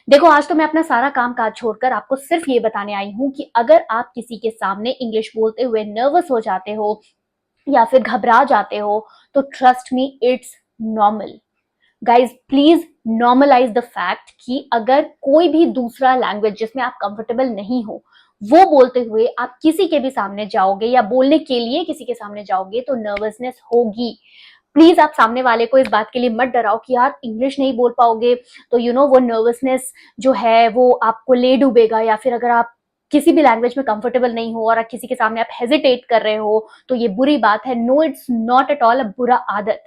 देखो, आज तो मैं अपना सारा काम काज छोड़कर आपको सिर्फ ये बताने आई हूँ कि अगर आप किसी के सामने इंग्लिश बोलते हुए नर्वस हो जाते हो या फिर घबरा जाते हो, तो trust me, it's normal. Guys please normalize the fact कि अगर कोई भी दूसरा लैंग्वेज जिसमें आप कंफर्टेबल नहीं हो वो बोलते हुए आप किसी के भी सामने जाओगे या बोलने के लिए किसी के सामने जाओगे तो नर्वसनेस होगी। प्लीज आप सामने वाले को इस बात के लिए मत डराओ कि यार इंग्लिश नहीं बोल पाओगे तो वो नर्वसनेस जो है वो आपको ले डूबेगा, या फिर अगर आप किसी भी लैंग्वेज में कंफर्टेबल नहीं हो और किसी के सामने आप हेजिटेट कर रहे हो तो ये बुरी बात है। No, it's not at all a बुरा आदत।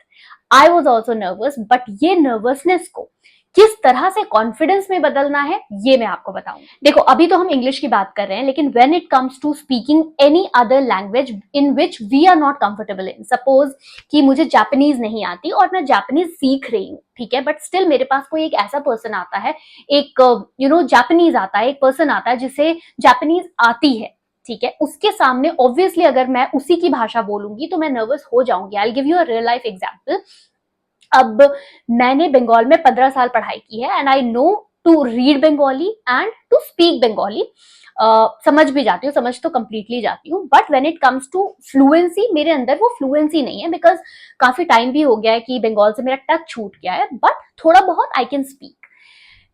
I was also nervous, but ये नर्वसनेस को किस तरह से कॉन्फिडेंस में बदलना है ये मैं आपको बताऊं। देखो, अभी तो हम इंग्लिश की बात कर रहे हैं, लेकिन when it comes to speaking any other language in which we are not comfortable in, suppose कि मुझे जापानीज नहीं आती और मैं जापानीज सीख रही हूँ, ठीक है, बट स्टिल मेरे पास कोई एक ऐसा पर्सन आता है, एक जापानीज आता है, एक पर्सन आता है जिसे जापानीज आती है, ठीक है, उसके सामने ऑब्वियसली अगर मैं उसी की भाषा बोलूंगी तो मैं नर्वस हो जाऊंगी। I will give you a real life example. अब मैंने बंगाल में 15 साल पढ़ाई की है and I know to read Bengali and to speak Bengali. समझ भी जाती हूँ, समझ तो कंप्लीटली जाती हूँ, but when it comes to fluency मेरे अंदर वो फ्लुएंसी नहीं है, बिकॉज काफी टाइम भी हो गया है कि बंगाल से मेरा टच छूट गया है, बट थोड़ा बहुत I can speak.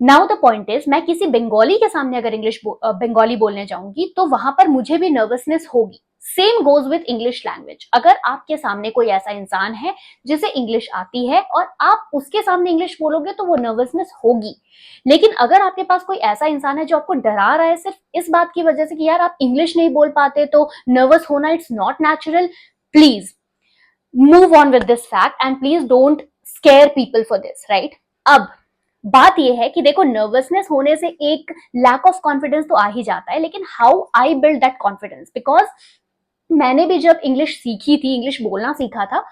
Now the point is, मैं किसी बंगाली के सामने अगर बंगाली बोलने जाऊंगी तो वहां पर मुझे भी नर्वसनेस होगी। Same goes with English language. अगर आपके सामने कोई ऐसा इंसान है जिसे इंग्लिश आती है और आप उसके सामने इंग्लिश बोलोगे तो वो नर्वसनेस होगी। लेकिन अगर आपके पास कोई ऐसा इंसान है जो आपको डरा रहा है सिर्फ इस बात की वजह से कि यार आप इंग्लिश नहीं बोल पाते तो नर्वस होना it's not natural, please move on with this fact and please don't square people for this, right. अब बात यह है कि देखो, नर्वसनेस होने से एक लैक ऑफ कॉन्फिडेंस तो आ ही जाता है, लेकिन how I build that confidence, because मैंने भी जब इंग्लिश सीखी थी, इंग्लिश बोलना सीखा था,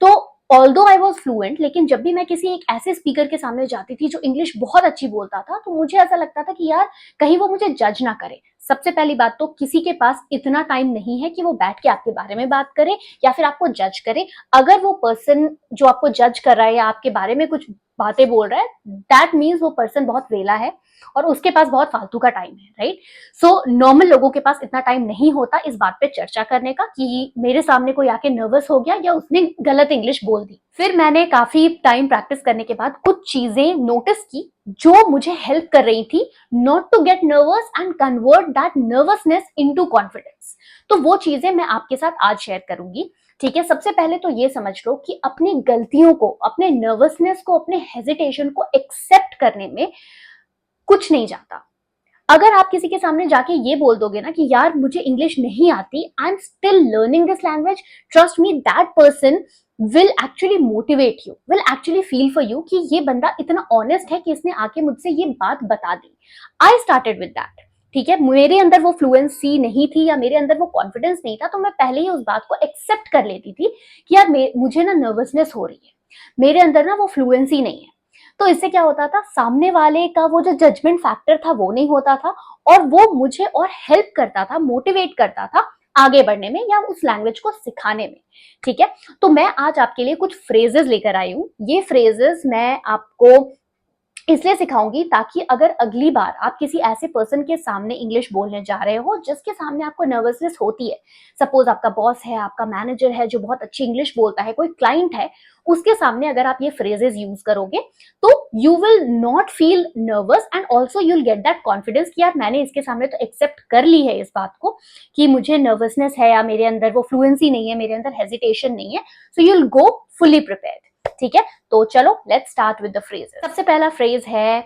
तो ऑल्दो आई वॉज फ्लुएंट, लेकिन जब भी मैं किसी एक ऐसे स्पीकर के सामने जाती थी जो इंग्लिश बहुत अच्छी बोलता था तो मुझे ऐसा लगता था कि यार कहीं वो मुझे जज ना करे। सबसे पहली बात तो किसी के पास इतना टाइम नहीं है कि वो बैठ के आपके बारे में बात करे या फिर आपको जज करे। अगर वो पर्सन जो आपको जज कर रहा है या आपके बारे में कुछ बातें बोल रहा है, दैट मीन्स वो पर्सन बहुत वेला है और उसके पास बहुत फालतू का टाइम है, राइट। सो नॉर्मल लोगों के पास इतना टाइम नहीं होता इस बात पे चर्चा करने का कि मेरे सामने कोई आके नर्वस हो गया या उसने गलत इंग्लिश बोल दी। फिर मैंने काफी टाइम प्रैक्टिस करने के बाद कुछ चीजें नोटिस की जो मुझे हेल्प कर रही थी not to get nervous and convert that nervousness into confidence. तो वो चीजें मैं आपके साथ आज शेयर करूंगी, ठीक है। सबसे पहले तो ये समझ लो कि अपनी गलतियों को, अपने नर्वसनेस को, अपने हेजिटेशन को एक्सेप्ट करने में कुछ नहीं जाता। अगर आप किसी के सामने जाके ये बोल दोगे ना कि यार मुझे इंग्लिश नहीं आती, I am still learning this language, trust me, that person will actually motivate you, will actually feel for you कि ये बंदा इतना ऑनेस्ट है कि इसने आके मुझसे ये बात बता दी। आई स्टार्टेड विद दैट, ठीक है। मेरे अंदर वो फ्लुएंसी नहीं थी या मेरे अंदर वो कॉन्फिडेंस नहीं था, तो मैं पहले ही उस बात को एक्सेप्ट कर लेती थी कि यार मुझे ना नर्वसनेस हो रही है, मेरे अंदर ना वो फ्लुएंसी नहीं है। तो इससे क्या होता था, सामने वाले का वो जो जजमेंट फैक्टर था वो नहीं होता था और वो मुझे और हेल्प करता था, मोटिवेट करता था आगे बढ़ने में या उस लैंग्वेज को सिखाने में, ठीक है। तो मैं आज आपके लिए कुछ फ्रेजेस लेकर आई हूं। ये फ्रेजेस मैं आपको इसलिए सिखाऊंगी ताकि अगर अगली बार आप किसी ऐसे पर्सन के सामने इंग्लिश बोलने जा रहे हो जिसके सामने आपको नर्वसनेस होती है, सपोज आपका बॉस है, आपका मैनेजर है जो बहुत अच्छी इंग्लिश बोलता है, कोई क्लाइंट है, उसके सामने अगर आप ये फ्रेजेस यूज करोगे तो you will not feel nervous and also you will get that confidence कि यार मैंने इसके सामने तो एक्सेप्ट कर ली है इस बात को कि मुझे नर्वसनेस है या मेरे अंदर वो फ्लुएंसी नहीं है, मेरे अंदर हेजिटेशन नहीं है। So you will go fully prepared, ठीक है। तो चलो let's start with the phrases. सबसे पहला फ्रेज है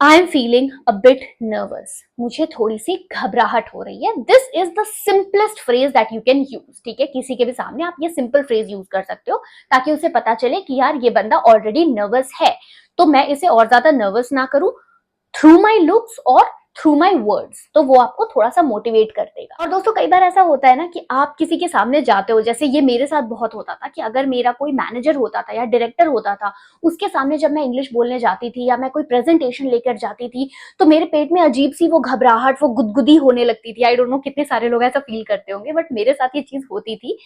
I am feeling a bit nervous, मुझे थोड़ी सी घबराहट हो रही है। This is the simplest phrase that you can use, ठीक है। किसी के भी सामने आप ये सिंपल फ्रेज यूज कर सकते हो ताकि उसे पता चले कि यार ये बंदा ऑलरेडी नर्वस है, तो मैं इसे और ज्यादा नर्वस ना करूं थ्रू माई लुक्स और थ्रू माई वर्ड्स, तो वो आपको थोड़ा सा मोटिवेट कर देगा। और दोस्तों, कई बार ऐसा होता है ना कि आप किसी के सामने जाते हो, जैसे ये मेरे साथ बहुत होता था कि अगर मेरा कोई मैनेजर होता था या डायरेक्टर होता था, उसके सामने जब मैं इंग्लिश बोलने जाती थी या मैं कोई प्रेजेंटेशन लेकर जाती थी तो मेरे पेट में अजीब सी वो घबराहट, वो गुदगुदी होने लगती थी। आई डोंट नो कितने सारे लोग ऐसा फील करते होंगे, बट मेरे साथ ये चीज होती थी।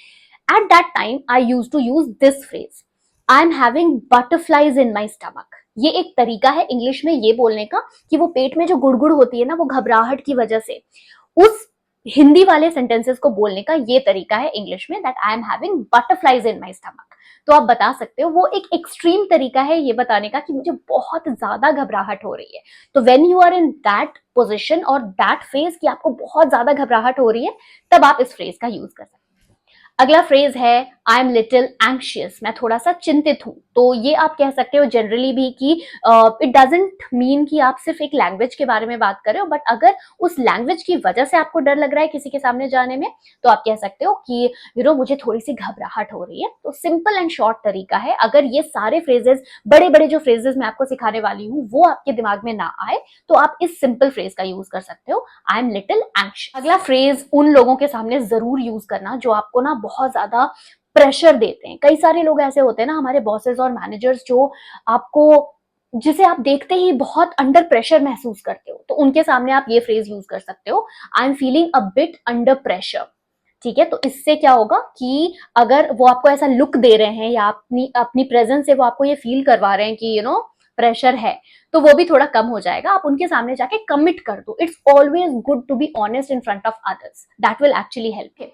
At that time I use to use this phrase, I am having butterflies in my stomach. ये एक तरीका है इंग्लिश में ये बोलने का कि वो पेट में जो गुड़गुड़ होती है ना, वो घबराहट की वजह से, उस हिंदी वाले सेंटेंसेस को बोलने का ये तरीका है इंग्लिश में, that I am having butterflies in my stomach. तो आप बता सकते हो, वो एक एक्सट्रीम तरीका है ये बताने का कि मुझे बहुत ज्यादा घबराहट हो रही है। तो when you are in that position और दैट फेज कि आपको बहुत ज्यादा घबराहट हो रही है, तब आप इस फ्रेज का यूज कर सकते हो। अगला फ्रेज है आई एम लिटिल एंक्शियस, मैं थोड़ा सा चिंतित हूं। तो ये आप कह सकते हो जनरली भी कि इट डजंट मीन कि आप सिर्फ एक लैंग्वेज के बारे में बात कर रहे हो, बट अगर उस लैंग्वेज की वजह से आपको डर लग रहा है किसी के सामने जाने में, तो आप कह सकते हो कि मुझे थोड़ी सी घबराहट हो रही है। तो सिंपल एंड शॉर्ट तरीका है। अगर ये सारे फ्रेजेस, बड़े बड़े जो फ्रेजेस मैं आपको सिखाने वाली हूँ, वो आपके दिमाग में ना आए, तो आप इस सिंपल फ्रेज का यूज कर सकते हो, आई एम लिटिल एंक्शियस। अगला फ्रेज उन लोगों के सामने जरूर यूज करना जो आपको ना बहुत ज्यादा प्रेशर देते हैं। कई सारे लोग ऐसे होते हैं ना, हमारे बॉसेस और मैनेजर्स, जो आपको, जिसे आप देखते ही बहुत अंडर प्रेशर महसूस करते हो, तो उनके सामने आप ये फ्रेज यूज कर सकते हो, I am feeling a bit under pressure. ठीक है, तो इससे क्या होगा कि अगर वो आपको ऐसा लुक दे रहे हैं या अपनी अपनी प्रेजेंस से वो आपको ये फील करवा रहे हैं कि प्रेशर है, तो वो भी थोड़ा कम हो जाएगा। आप उनके सामने जाके कमिट कर दो। It's always good to be honest in front of others, that will actually help.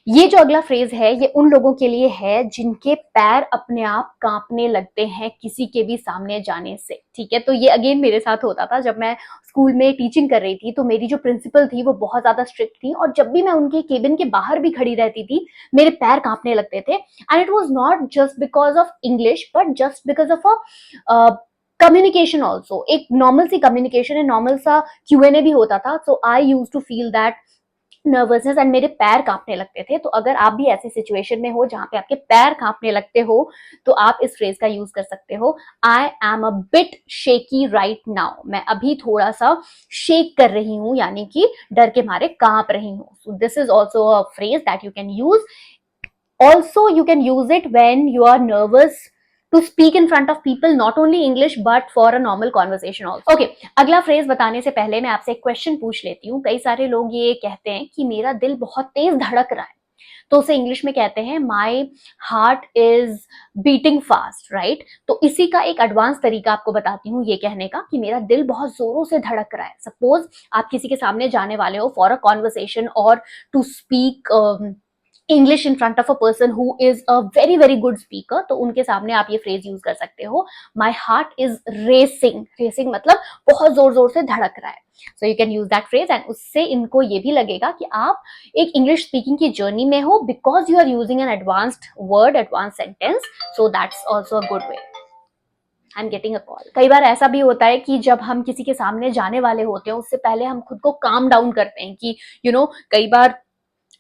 ये जो अगला फ्रेज है, ये उन लोगों के लिए है जिनके पैर अपने आप कांपने लगते हैं किसी के भी सामने जाने से। ठीक है, तो ये अगेन मेरे साथ होता था जब मैं स्कूल में टीचिंग कर रही थी। तो मेरी जो प्रिंसिपल थी वो बहुत ज्यादा स्ट्रिक्ट थी, और जब भी मैं उनके केबिन के बाहर भी खड़ी रहती थी, मेरे पैर कांपने लगते थे। And it was not just because of English, but just because of a communication also. एक नॉर्मल सी कम्युनिकेशन है, नॉर्मल सा Q&A भी होता था। So I use to feel that nervousness and मेरे पैर कांपने लगते थे। तो अगर आप भी ऐसी सिचुएशन में हो जहां पे आपके पैर कांपने लगते हो, तो आप इस फ्रेज का यूज कर सकते हो, I am a bit shaky right now. मैं अभी थोड़ा सा शेक कर रही हूं, यानी कि डर के मारे कांप रही हूं। So this is also a phrase that you can use. Also, you can use it when you are nervous to speak in front of people, not only English but for a normal conversation also. Okay, अगला phrase बताने से पहले मैं आपसे एक question पूछ लेती हूँ। कई सारे लोग ये कहते हैं कि मेरा दिल बहुत तेज धड़क रहा है, तो उसे इंग्लिश में कहते हैं my heart is beating fast, right. तो इसी का एक एडवांस तरीका आपको बताती हूँ ये कहने का कि मेरा दिल बहुत जोरों से धड़क रहा है। सपोज आप किसी के सामने जाने वाले हो फॉर अ कॉन्वर्सेशन और to speak English in front of a person who is a very very good speaker, तो उनके सामने आप ये फ्रेज यूज कर सकते हो, my heart is racing. Racing मतलब बहुत जोर जोर से धड़क रहा है। So you can use that phrase, and उससे इनको ये भी लगेगा कि आप एक इंग्लिश स्पीकिंग की जर्नी में हो, because you are using an advanced word, advance sentence. So that's also a good way. I am getting a call. कई बार ऐसा भी होता है कि जब हम किसी के सामने जाने वाले होते हैं, उससे पहले हम खुद को काम डाउन करते हैं कि कई बार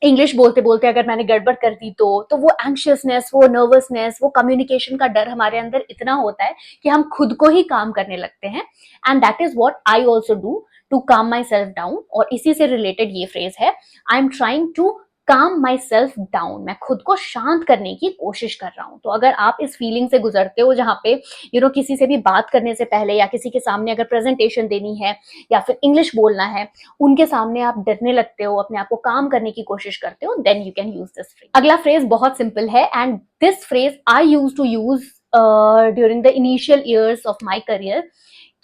इंग्लिश बोलते बोलते अगर मैंने गड़बड़ कर दी, तो वो एंग्शियसनेस, वो नर्वसनेस, वो कम्युनिकेशन का डर हमारे अंदर इतना होता है कि हम खुद को ही काम करने लगते हैं। And that is what I also do to calm my self down. और इसी से रिलेटेड ये फ्रेज है, आई am trying to calm my self down. मैं खुद को शांत करने की कोशिश कर रहा हूं। तो अगर आप इस फीलिंग से गुजरते हो जहां पे किसी से भी बात करने से पहले या किसी के सामने अगर प्रेजेंटेशन देनी है या फिर इंग्लिश बोलना है, उनके सामने आप डरने लगते हो, अपने आप को काम करने की कोशिश करते हो, then you can use this phrase. अगला फ्रेज बहुत सिंपल है, and this phrase I use to use during the initial years of my career,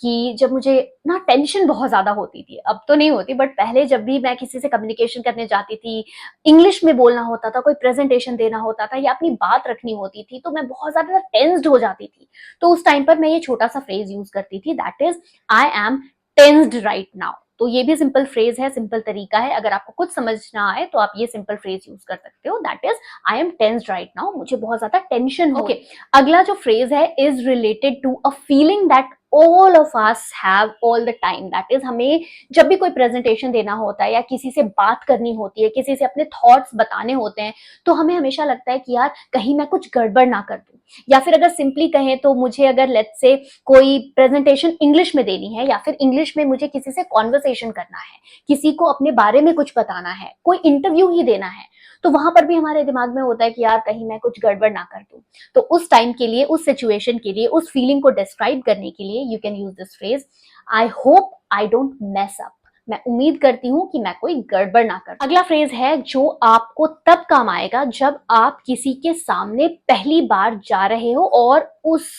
कि जब मुझे ना टेंशन बहुत ज्यादा होती थी। अब तो नहीं होती, बट पहले जब भी मैं किसी से कम्युनिकेशन करने जाती थी, इंग्लिश में बोलना होता था, कोई प्रेजेंटेशन देना होता था या अपनी बात रखनी होती थी, तो मैं बहुत ज्यादा टेंस्ड हो जाती थी। तो उस टाइम पर मैं ये छोटा सा फ्रेज यूज करती थी, that is I M tensed right now. तो ये भी सिंपल फ्रेज है, सिंपल तरीका है। अगर आपको कुछ समझ ना आए तो आप ये सिंपल फ्रेज यूज कर सकते हो, that is I M tensed right now, मुझे बहुत ज्यादा टेंशन हो। ओके, अगला जो फ्रेज है is related to a feeling that all of us have all the time, that is हमें जब भी कोई प्रेजेंटेशन देना होता है या किसी से बात करनी होती है, किसी से अपने थॉट्स बताने होते हैं, तो हमें हमेशा लगता है कि यार कहीं मैं कुछ गड़बड़ ना कर दूं। या फिर अगर सिंपली कहें तो मुझे अगर लेट्स से कोई प्रेजेंटेशन इंग्लिश में देनी है या फिर इंग्लिश में मुझे किसी से कॉन्वर्सेशन करना है, किसी को अपने बारे में कुछ बताना है, कोई इंटरव्यू ही देना है, तो वहां पर भी हमारे दिमाग में होता है कि यार कहीं मैं कुछ गड़बड़ ना कर दूं। तो उस टाइम के लिए, उस सिचुएशन के लिए, उस फीलिंग को डिस्क्राइब करने के लिए you can use this phrase, I hope I don't mess up. मैं उम्मीद करती हूँ कि मैं कोई गड़बड़ ना करूं। अगला फ्रेज है जो आपको तब काम आएगा जब आप किसी के सामने पहली बार जा रहे हो और उस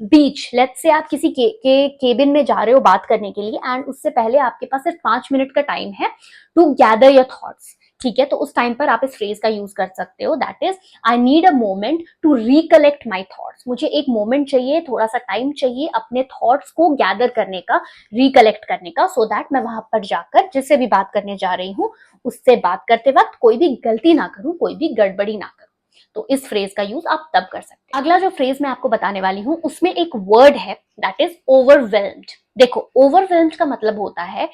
बीच लेट्स से आप किसी के केबिन में जा रहे हो बात करने के लिए एंड उससे पहले आपके पास सिर्फ 5 मिनट का टाइम है टू गैदर योर थॉट्स। ठीक है, तो उस टाइम पर आप इस फ्रेज का यूज कर सकते हो, that is I need a moment to recollect my thoughts. मुझे एक मोमेंट चाहिए, थोड़ा सा टाइम चाहिए अपने थॉट्स को गैदर करने का, रिकलेक्ट करने का, सो दैट मैं वहां पर जाकर जिससे भी बात करने जा रही हूँ उससे बात करते वक्त कोई भी गलती ना करूं, कोई भी गड़बड़ी ना करूं। तो इस फ्रेज का यूज आप तब कर सकते हैं। अगला जो फ्रेज मैं आपको बताने वाली हूं उसमें एक वर्ड है दैट इज ओवरवेल्म्ड। देखो, ओवरवेल्म्ड का मतलब होता है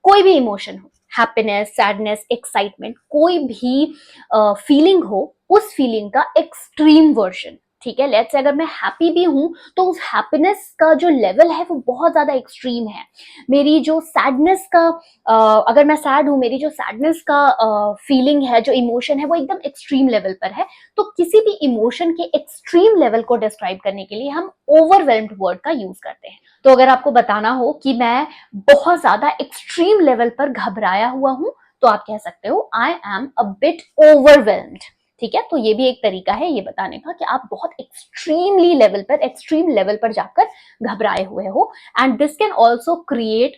कोई भी इमोशन हो, हैप्पीनेस, सैडनेस, एक्साइटमेंट, कोई भी फीलिंग हो, उस फीलिंग का एक्सट्रीम वर्जन। ठीक है, लेट्स से अगर मैं हैप्पी भी हूं तो उस हैप्पीनेस का जो लेवल है वो बहुत ज्यादा एक्सट्रीम है। मेरी जो सैडनेस का अगर मैं सैड हूं, मेरी जो सैडनेस का फीलिंग है, जो इमोशन है, वो एकदम एक्सट्रीम लेवल पर है। तो किसी भी इमोशन के एक्सट्रीम लेवल को डिस्क्राइब करने के लिए हम ओवरवेल्म्ड वर्ड का यूज करते हैं। तो अगर आपको बताना हो कि मैं बहुत ज्यादा एक्सट्रीम लेवल पर घबराया हुआ हूं तो आप कह सकते हो I am a bit overwhelmed. ठीक है, तो ये भी एक तरीका है ये बताने का कि आप बहुत एक्सट्रीम लेवल पर जाकर घबराए हुए हो। And this can also create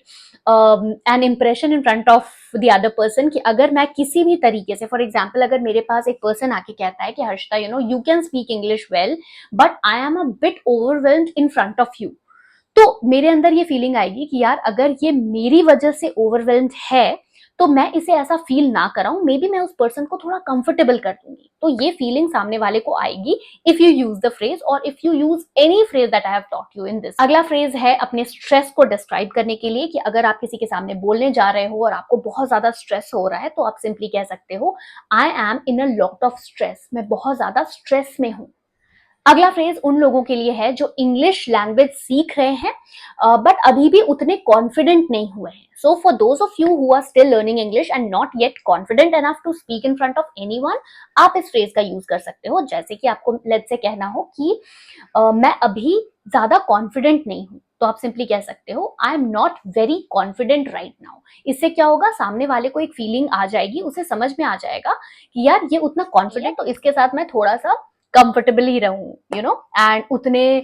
an impression in front of the other person कि अगर मैं किसी भी तरीके से, फॉर एग्जाम्पल अगर मेरे पास एक पर्सन आके कहता है कि Harshita you can speak English well but I am a bit overwhelmed in front of you, तो मेरे अंदर ये फीलिंग आएगी कि यार अगर ये मेरी वजह से ओवरवेल्म्ड है तो मैं इसे ऐसा फील ना कराऊं, मे बी मैं उस पर्सन को थोड़ा कंफर्टेबल कर दूंगी। तो ये फीलिंग सामने वाले को आएगी if you use the phrase और if you use any phrase that I have taught you in this. अगला फ्रेज है अपने स्ट्रेस को डिस्क्राइब करने के लिए कि अगर आप किसी के सामने बोलने जा रहे हो और आपको बहुत ज्यादा स्ट्रेस हो रहा है तो आप सिंपली कह सकते हो I am in a lot of stress, मैं बहुत ज्यादा स्ट्रेस में हूं। अगला फ्रेज उन लोगों के लिए है जो इंग्लिश लैंग्वेज सीख रहे हैं बट अभी भी उतने कॉन्फिडेंट नहीं हुए हैं। So for those of you who are still learning English and not yet confident enough to speak in front of anyone, आप इस फ्रेज का यूज कर सकते हो। जैसे कि आपको लेट्स से कहना हो कि मैं अभी ज्यादा कॉन्फिडेंट नहीं हूं तो आप सिंपली कह सकते हो I am not very confident right now. इससे क्या होगा, सामने वाले को एक फीलिंग आ जाएगी, उसे समझ में आ जाएगा कि यार ये उतना कॉन्फिडेंट, तो इसके साथ मैं थोड़ा सा कंफर्टेबल ही रहूं, एंड उतने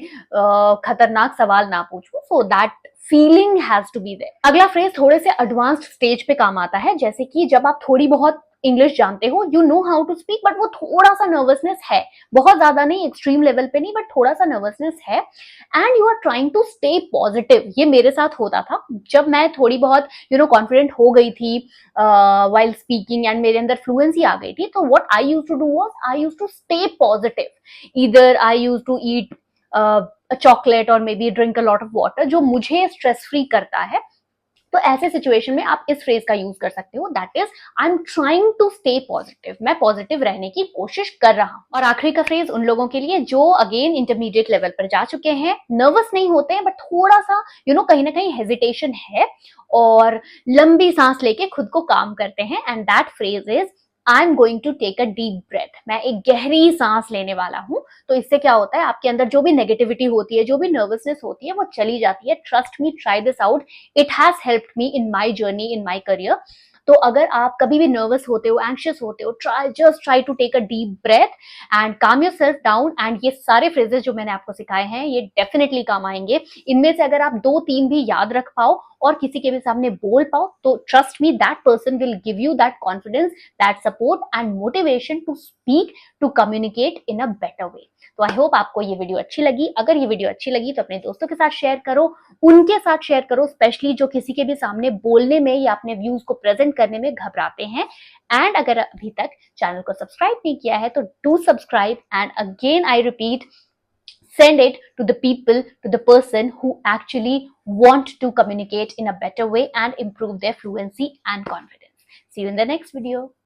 खतरनाक सवाल ना पूछूं, so that feeling has to be there. अगला फ्रेज थोड़े से एडवांस्ड स्टेज पे काम आता है, जैसे कि जब आप थोड़ी बहुत इंग्लिश जानते हो, you know how to speak, but वो थोड़ा सा नर्वसनेस है, बहुत ज्यादा नहीं, एक्सट्रीम लेवल पे नहीं, बट थोड़ा सा नर्वसनेस है and you are trying to stay positive. ये मेरे साथ होता था जब मैं थोड़ी बहुत कॉन्फिडेंट हो गई थी while speaking and मेरे अंदर फ्लुएंसी आ गई थी, तो what I used to do was I used to stay positive. Either I used to eat a chocolate or maybe drink a lot of water जो मुझे स्ट्रेस फ्री करता है। तो ऐसे सिचुएशन में आप इस फ्रेज का यूज कर सकते हो, that is I am trying to stay positive, मैं पॉजिटिव रहने की कोशिश कर रहा हूं। और आखिरी का फ्रेज उन लोगों के लिए जो अगेन इंटरमीडिएट लेवल पर जा चुके हैं, नर्वस नहीं होते हैं बट थोड़ा सा कहीं ना कहीं हेजिटेशन है और लंबी सांस लेके खुद को काम करते हैं, and that phrase is I am going to take a deep breath, मैं एक गहरी सांस लेने वाला हूं। तो इससे क्या होता है, आपके अंदर जो भी नेगेटिविटी होती है, जो भी नर्वसनेस होती है, वो चली जाती है। Trust me, try this out, it has helped me in my journey, in my career. तो अगर आप कभी भी नर्वस होते हो, एंशियस होते हो, just try to take a deep breath and calm yourself down, and ये सारे फ्रेजेस जो मैंने आपको सिखाए हैं ये डेफिनेटली काम आएंगे। इनमें से अगर आप 2-3 भी याद रख पाओ और किसी के भी सामने बोल पाओ तो trust me, that person will give you that confidence, that support and motivation to speak, to communicate in a better way. तो आई होप आपको ये वीडियो अच्छी लगी। अगर ये वीडियो अच्छी लगी तो अपने दोस्तों के साथ शेयर करो, उनके साथ शेयर करो, स्पेशली जो किसी के भी सामने बोलने में या अपने व्यूज को प्रेजेंट करने में घबराते हैं। एंड अगर अभी तक चैनल को सब्सक्राइब नहीं किया है तो do subscribe, and again I repeat, send it to the people, to the person who actually want to communicate in a better way and improve their fluency and confidence. See you in the next video.